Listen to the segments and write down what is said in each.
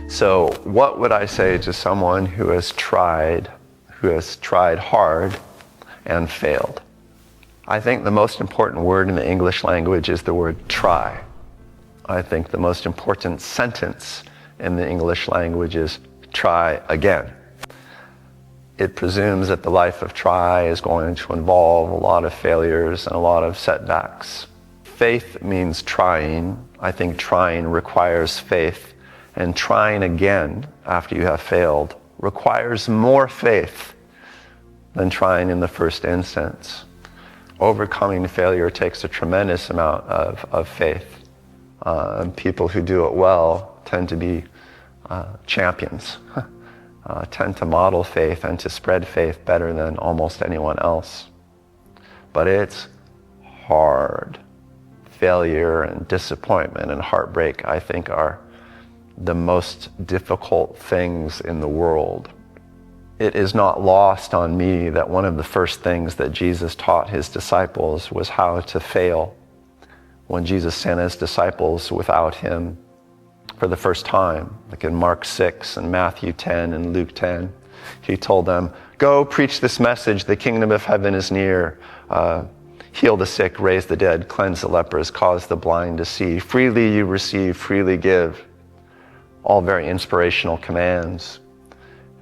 So what would I say to someone who has tried hard and failed? I think the most important word in the English language is the word try. I think the most important sentence in the English language is try again. It presumes that the life of try is going to involve a lot of failures and a lot of setbacks. Faith means trying. I think trying requires faith. And trying again after you have failed requires more faith than trying in the first instance. Overcoming failure takes a tremendous amount of faith. And people who do it well tend to be champions, tend to model faith and to spread faith better than almost anyone else. But it's hard. Failure and disappointment and heartbreak, I think, are the most difficult things in the world. It is not lost on me that one of the first things that Jesus taught his disciples was how to fail. When Jesus sent his disciples without him for the first time, like in Mark 6 and Matthew 10 and Luke 10, he told them, "Go preach this message, the kingdom of heaven is near. Heal the sick, raise the dead, cleanse the lepers, cause the blind to see. Freely you receive, freely give." All very inspirational commands.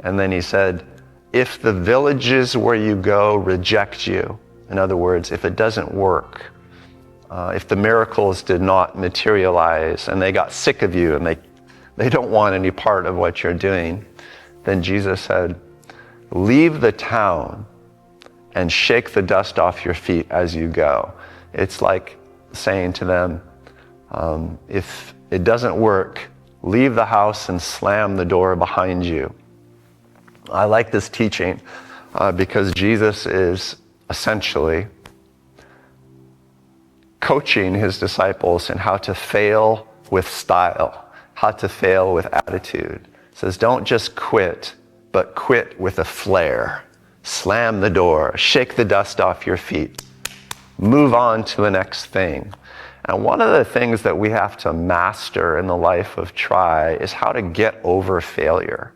And then he said, if the villages where you go reject you, in other words, if it doesn't work, if the miracles did not materialize and they got sick of you and they don't want any part of what you're doing, then Jesus said, leave the town and shake the dust off your feet as you go. It's like saying to them, if it doesn't work, leave the house and slam the door behind you. I like this teaching because Jesus is essentially coaching his disciples in how to fail with style, how to fail with attitude. He says, don't just quit, but quit with a flair. Slam the door, shake the dust off your feet, move on to the next thing. And one of the things that we have to master in the life of try is how to get over failure.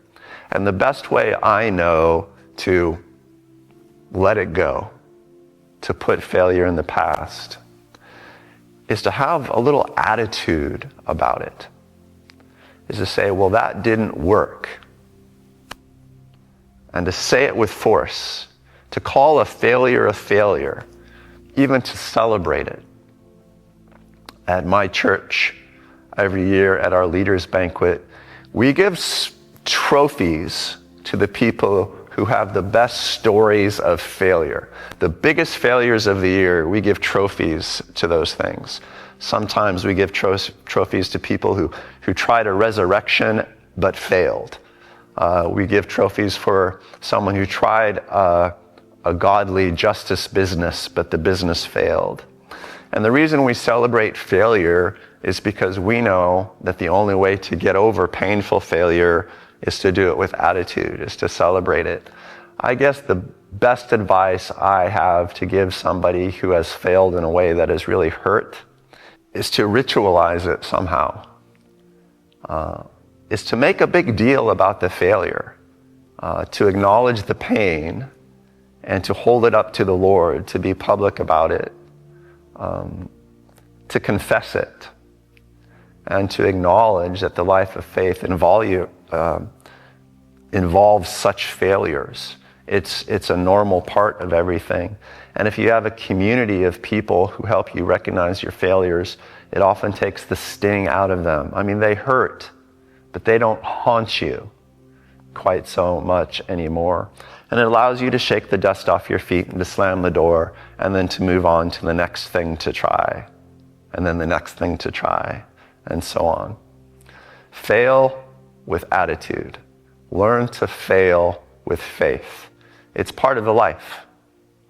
And the best way I know to let it go, to put failure in the past, is to have a little attitude about it. Is to say, well, that didn't work. And to say it with force, to call a failure, even to celebrate it. At my church, every year at our leaders' banquet, we give trophies to the people who have the best stories of failure. The biggest failures of the year, we give trophies to those things. Sometimes we give trophies to people who tried a resurrection but failed. We give trophies for someone who tried a godly justice business, but the business failed. And the reason we celebrate failure is because we know that the only way to get over painful failure is to do it with attitude, is to celebrate it. I guess the best advice I have to give somebody who has failed in a way that has really hurt is to ritualize it somehow. Is to make a big deal about the failure, to acknowledge the pain and to hold it up to the Lord, to be public about it. To confess it and to acknowledge that the life of faith involves such failures. It's a normal part of everything. And if you have a community of people who help you recognize your failures, it often takes the sting out of them. I mean, they hurt, but they don't haunt you quite so much anymore. And it allows you to shake the dust off your feet and to slam the door and then to move on to the next thing to try, and then the next thing to try, and so on. Fail with attitude. Learn to fail with faith. It's part of the life.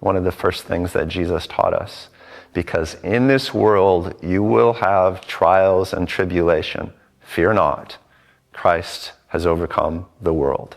One of the first things that Jesus taught us. Because in this world you will have trials and tribulation. Fear not. Christ has overcome the world.